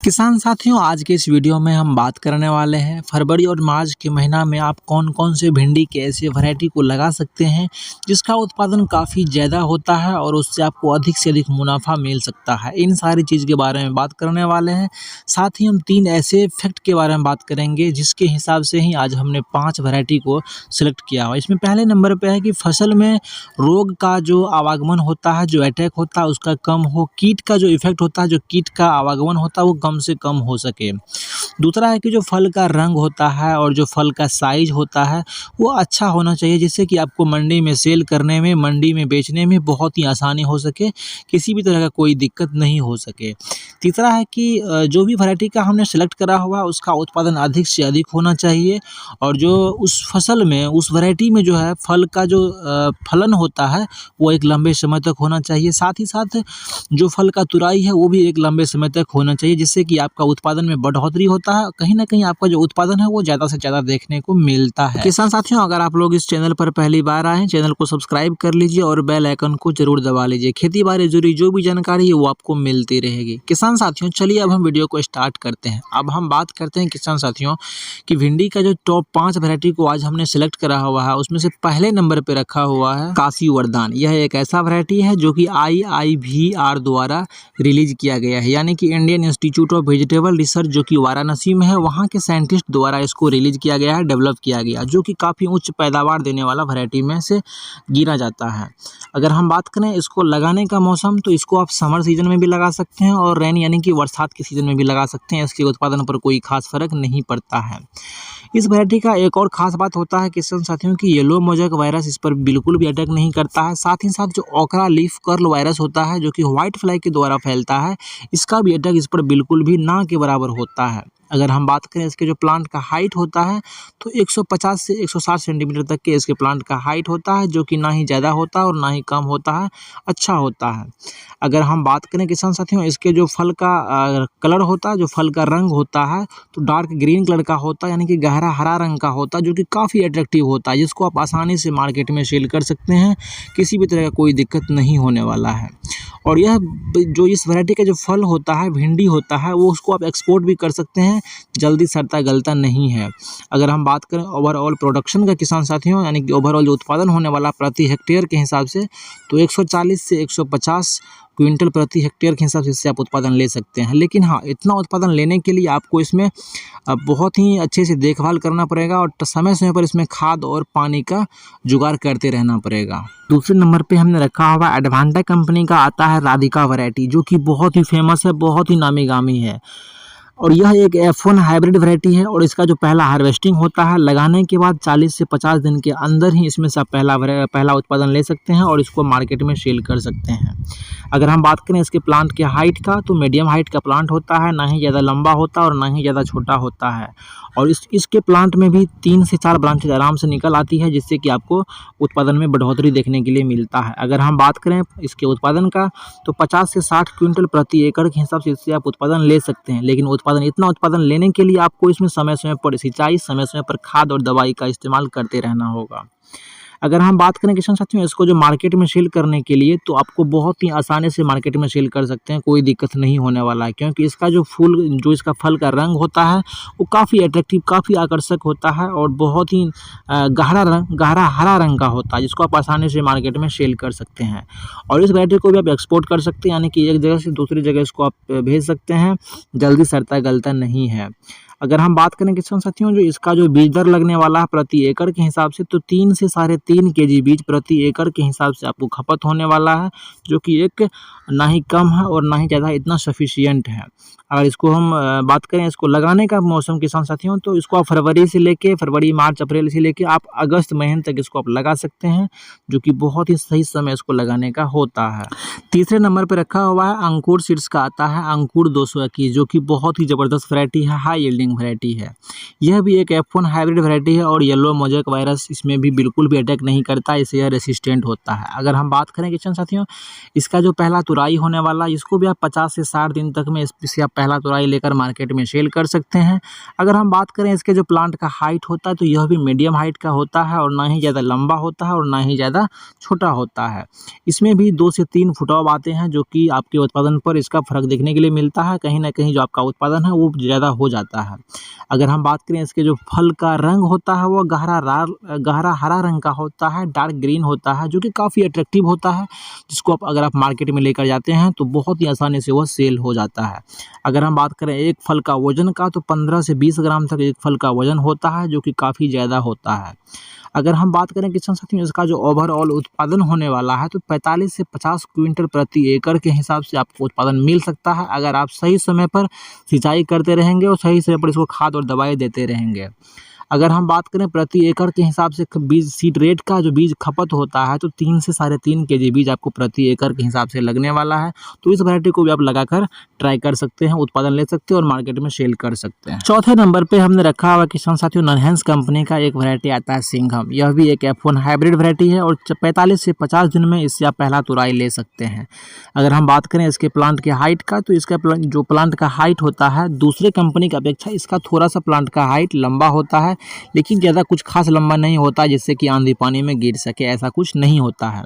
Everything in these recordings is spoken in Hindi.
किसान साथियों, आज के इस वीडियो में हम बात करने वाले हैं फरवरी और मार्च के महीना में आप कौन-कौन से भिंडी के ऐसे वैरायटी को लगा सकते हैं जिसका उत्पादन काफ़ी ज़्यादा होता है और उससे आपको अधिक से अधिक मुनाफा मिल सकता है। इन सारी चीज़ के बारे में बात करने वाले हैं। साथ ही हम 3 ऐसे फैक्ट के बारे में बात करेंगे जिसके हिसाब से ही आज हमने 5 वैरायटी को सिलेक्ट किया हुआ है। इसमें पहले नंबर पे है कि फसल में रोग का जो आवागमन होता है, जो अटैक होता है उसका कम हो, कीट का जो इफ़ेक्ट होता है, जो कीट का आवागमन होता है वो कम से कम हो सके। दूसरा है कि जो फल का रंग होता है और जो फल का साइज़ होता है वो अच्छा होना चाहिए जिससे कि आपको मंडी में सेल करने में, मंडी में बेचने में बहुत ही आसानी हो सके, किसी भी तरह का कोई दिक्कत नहीं हो सके। तीसरा है कि जो भी वैरायटी का हमने सेलेक्ट करा हुआ है उसका उत्पादन अधिक से अधिक होना चाहिए और जो उस फसल में, उस वैरायटी में जो है फल का जो फलन होता है वो एक लंबे समय तक होना चाहिए। साथ ही साथ जो फल का तुराई है वो भी एक लंबे समय तक होना चाहिए जिससे कि आपका उत्पादन में बढ़ोतरी होता है। कहीं न कहीं आपका जो उत्पादन है वो ज़्यादा से ज़्यादा देखने को मिलता है। किसान साथियों, अगर आप लोग इस चैनल पर पहली बार आए हैं, चैनल को सब्सक्राइब कर लीजिए और बेल आइकन को ज़रूर दबा लीजिए। खेती-बाड़ी जुड़ी जो भी जानकारी है वो आपको मिलती रहेगी। किसान साथियों, चलिए अब हम वीडियो को स्टार्ट करते हैं। अब हम बात करते हैं किसान साथियों कि भिंडी का जो टॉप 5 वैरायटी को आज हमने सेलेक्ट करा हुआ है उसमें से पहले नंबर पे रखा हुआ है काशी वरदान। यह एक ऐसा वैरायटी है जो कि IIVR द्वारा रिलीज किया गया है, यानी कि Indian institute of vegetable research जो कि वाराणसी में है, वहाँ के साइंटिस्ट द्वारा इसको रिलीज किया गया है, डेवलप किया गया, जो कि काफ़ी उच्च पैदावार देने वाला वैरायटी में से गिना जाता है। अगर हम बात करें इसको लगाने का मौसम, तो इसको आप समर सीजन में भी लगा सकते हैं और रेन यानी कि बरसात के सीजन में भी लगा सकते हैं। इसके उत्पादन पर कोई खास फर्क नहीं पड़ता है। इस वैरायटी का एक और ख़ास बात होता है किसान साथियों की येलो मोज़ेक वायरस इस पर बिल्कुल भी अटैक नहीं करता है। साथ ही साथ जो ओकरा लीफ कर्ल वायरस होता है जो कि व्हाइट फ्लाई के द्वारा फैलता है, इसका भी अटैक इस पर बिल्कुल भी ना के बराबर होता है। अगर हम बात करें इसके जो प्लांट का हाइट होता है तो 150 से 160 सेंटीमीटर तक के इसके प्लांट का हाइट होता है, जो कि ना ही ज़्यादा होता है और ना ही कम होता है, अच्छा होता है। अगर हम बात करें किसान साथियों इसके जो फल का कलर होता है, जो फल का रंग होता है तो डार्क ग्रीन कलर का होता है, यानी कि गहरा हरा रंग का होता है, जो कि काफ़ी अट्रैक्टिव होता है, जिसको आप आसानी से मार्केट में सेल कर सकते हैं। किसी भी तरह का कोई दिक्कत नहीं होने वाला है। और यह जो इस वैरायटी का जो फल होता है, भिंडी होता है, वो उसको आप एक्सपोर्ट भी कर सकते हैं, जल्दी सड़ता गलता नहीं है। अगर हम बात करें ओवरऑल प्रोडक्शन का किसान साथियों, यानी कि ओवरऑल जो उत्पादन होने वाला प्रति हेक्टेयर के हिसाब से, तो 140 से 150 क्विंटल प्रति हेक्टेयर के हिसाब से इससे आप उत्पादन ले सकते हैं। लेकिन हाँ, इतना उत्पादन लेने के लिए आपको इसमें बहुत ही अच्छे से देखभाल करना पड़ेगा और समय-समय पर इसमें खाद और पानी का जुगाड़ करते रहना पड़ेगा। दूसरे नंबर पे हमने रखा हुआ एडवांटा कंपनी का आता है राधिका वैरायटी, जो कि बहुत ही फेमस है, बहुत ही नामी-गामी है। और यह एक F1 हाइब्रिड वैरायटी है और इसका जो पहला हार्वेस्टिंग होता है लगाने के बाद 40 से 50 दिन के अंदर ही इसमें से आप पहला उत्पादन ले सकते हैं और इसको मार्केट में सेल कर सकते हैं। अगर हम बात करें इसके प्लांट के हाइट का, तो मीडियम हाइट का प्लांट होता है, ना ही ज़्यादा लंबा होता है और ना ही ज़्यादा छोटा होता है। और इसके प्लांट में भी 3 से 4 ब्रांचेज आराम से निकल आती है, जिससे कि आपको उत्पादन में बढ़ोतरी देखने के लिए मिलता है। अगर हम बात करें इसके उत्पादन का, तो 50 से 60 क्विंटल प्रति एकड़ के हिसाब से इससे आप उत्पादन ले सकते हैं। लेकिन इतना उत्पादन लेने के लिए आपको इसमें समय-समय पर सिंचाई, समय-समय पर खाद और दवाई का इस्तेमाल करते रहना होगा। अगर हम बात करें किसान साथियों इसको जो मार्केट में सेल करने के लिए, तो आपको बहुत ही आसानी से मार्केट में सेल कर सकते हैं, कोई दिक्कत नहीं होने वाला है, क्योंकि इसका जो इसका फल का रंग होता है वो काफ़ी अट्रैक्टिव, काफ़ी आकर्षक होता है और बहुत ही गहरा हरा रंग का होता है, जिसको आप आसानी से मार्केट में सेल कर सकते हैं। और इस वैरायटी को भी आप एक्सपोर्ट कर सकते हैं, यानी कि एक जगह से दूसरी जगह इसको आप भेज सकते हैं, जल्दी सड़ता गलता नहीं है। अगर हम बात करें किसान साथियों जो इसका जो बीज दर लगने वाला है प्रति एकड़ के हिसाब से, तो 3 से 3.5 केजी बीज प्रति एकड़ के हिसाब से आपको खपत होने वाला है, जो कि एक ना ही कम है और ना ही ज़्यादा, इतना सफिशिएंट है। अगर इसको हम बात करें इसको लगाने का मौसम किसान साथियों, तो इसको आप फरवरी, मार्च, अप्रैल से लेके आप अगस्त महीने तक इसको आप लगा सकते हैं, जो कि बहुत ही सही समय इसको लगाने का होता है। तीसरे नंबर पे रखा हुआ है अंकुर सीड्स का आता है अंकुर 221, जो कि बहुत ही ज़बरदस्त वैरायटी है, हाई यील्डिंग फ्लावरिंग वैरायटी है। यह भी एक F1 हाइब्रिड वैरायटी है और येलो मोज़ेक वायरस इसमें भी बिल्कुल भी अटैक नहीं करता, इससे यह रेसिस्टेंट होता है। अगर हम बात करें किसान साथियों, इसका जो पहला तुराई होने वाला, इसको भी आप 50 से 60 दिन तक में इससे आप पहला तुराई लेकर मार्केट में सेल कर सकते हैं। अगर हम बात करें इसके जो प्लांट का हाइट होता है, तो यह भी मीडियम हाइट का होता है और ना ही ज़्यादा लंबा होता है और ना ही ज़्यादा छोटा होता है। इसमें भी 2 से 3 फुटाव आते हैं, जो कि आपके उत्पादन पर इसका फ़र्क देखने के लिए मिलता है। कहीं न कहीं जो आपका उत्पादन है वो ज़्यादा हो जाता है। अगर हम बात करें इसके जो फल का रंग होता है, वो गहरा हरा रंग का होता है, डार्क ग्रीन होता है, जो कि काफ़ी अट्रैक्टिव होता है, जिसको अगर आप मार्केट में लेकर जाते हैं तो बहुत ही आसानी से वह सेल हो जाता है। अगर हम बात करें एक फल का वज़न का, तो 15 से 20 ग्राम तक एक फल का वज़न होता है, जो कि काफ़ी ज़्यादा होता है। अगर हम बात करें किसान साथियों, इसका जो ओवरऑल उत्पादन होने वाला है, तो 45 से 50 क्विंटल प्रति एकड़ के हिसाब से आपको उत्पादन मिल सकता है, अगर आप सही समय पर सिंचाई करते रहेंगे और सही समय पर इसको खाद और दवाई देते रहेंगे। अगर हम बात करें प्रति एकड़ के हिसाब से बीज सीड रेट का जो बीज खपत होता है, तो 3 से 3.5 केजी बीज आपको प्रति एकड़ के हिसाब से लगने वाला है। तो इस वैरायटी को भी आप लगाकर ट्राई कर सकते हैं, उत्पादन ले सकते हैं और मार्केट में सेल कर सकते हैं। चौथे नंबर पे हमने रखा हुआ किसान साथियों, ननहेंस कंपनी का एक वैरायटी आता है सिंघम। यह भी एक F1 हाइब्रिड वैरायटी है और 45 से 50 दिन में इससे आप पहला तुराई ले सकते हैं। अगर हम बात करें इसके प्लांट के हाइट का, तो इसका जो प्लांट का हाइट होता है, दूसरे कंपनी की अपेक्षा इसका थोड़ा सा प्लांट का हाइट लंबा होता है, लेकिन ज़्यादा कुछ खास लंबा नहीं होता जिससे कि आंधी पानी में गिर सके, ऐसा कुछ नहीं होता है।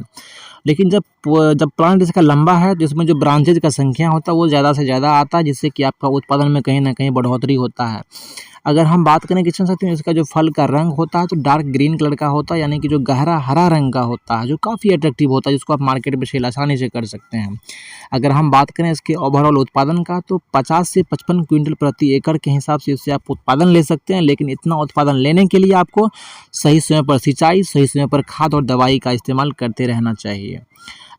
लेकिन जब प्लांट इसका लंबा है, तो इसमें जो ब्रांचेज का संख्या होता है वो ज़्यादा से ज़्यादा आता है, जिससे कि आपका उत्पादन में कहीं ना कहीं बढ़ोतरी होता है। अगर हम बात करें किसान साथियों, इसका जो फल का रंग होता है, तो डार्क ग्रीन कलर का होता है, यानी कि जो गहरा हरा रंग का होता है, जो काफ़ी अट्रैक्टिव होता है, जिसको आप मार्केट में सेल आसानी से कर सकते हैं। अगर हम बात करें इसके ओवरऑल उत्पादन का, तो 50 से 55 क्विंटल प्रति एकड़ के हिसाब से इससे आप उत्पादन ले सकते हैं। लेकिन इतना उत्पादन लेने के लिए आपको सही समय पर सिंचाई, सही समय पर खाद और दवाई का इस्तेमाल करते रहना चाहिए।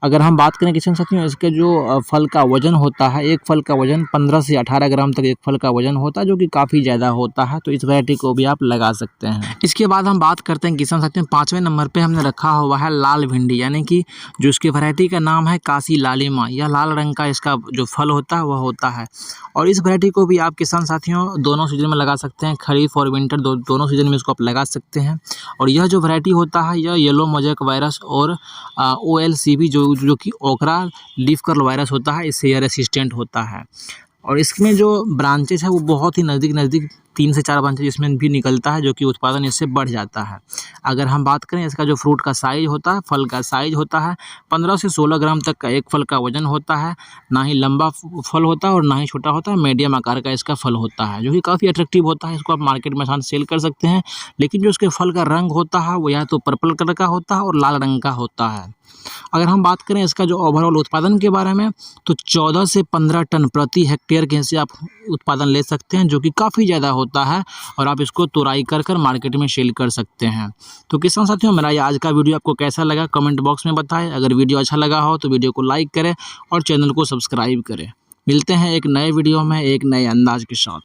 अगर हम बात करें किसान साथियों, इसके जो फल का वज़न होता है, एक फल का वज़न 15 से 18 ग्राम तक एक फल का वज़न होता है, जो कि काफ़ी ज़्यादा होता है। तो इस वैरायटी को भी आप लगा सकते हैं। इसके बाद हम बात करते हैं किसान साथियों, 5वें नंबर पे हमने रखा हुआ है लाल भिंडी, यानी कि जो इसकी वैरायटी का नाम है काशी लालिमा। यह लाल रंग का इसका जो फल होता है वह होता है और इस वैरायटी को भी आप किसान साथियों दोनों सीजन में लगा सकते हैं, खरीफ और विंटर दोनों सीजन में इसको आप लगा सकते हैं। और यह जो वैरायटी होता है, यह येलो मोज़ेक वायरस और OLCB जो कि ओकरा लीफ कर्ल वायरस होता है, इससे यह रेसिस्टेंट होता है। और इसमें जो ब्रांचेस है वो बहुत ही नज़दीक 3 से 4 ब्रांचेज इसमें भी निकलता है, जो कि उत्पादन इससे बढ़ जाता है। अगर हम बात करें इसका जो फ्रूट का साइज़ होता है, फल का साइज़ होता है, 15 से 16 ग्राम तक का एक फल का वज़न होता है। ना ही लंबा फल होता है और ना ही छोटा होता है, मीडियम आकार का इसका फल होता है, जो कि काफ़ी अट्रैक्टिव होता है। इसको आप मार्केट में आसान सेल कर सकते हैं। लेकिन जो इसके फल का रंग होता है वो या तो पर्पल कलर का होता है और लाल रंग का होता है। अगर हम बात करें इसका जो ओवरऑल उत्पादन के बारे में, तो 14 से 15 टन प्रति हेक्टेयर के हिसाब से आप उत्पादन ले सकते हैं, जो कि काफ़ी ज़्यादा होता है और आप इसको तुराई कर मार्केट में सेल कर सकते हैं। तो किसान साथियों, मेरा ये आज का वीडियो आपको कैसा लगा कमेंट बॉक्स में बताएं। अगर वीडियो अच्छा लगा हो तो वीडियो को लाइक करें और चैनल को सब्सक्राइब करें। मिलते हैं एक नए वीडियो में एक नए अंदाज के साथ।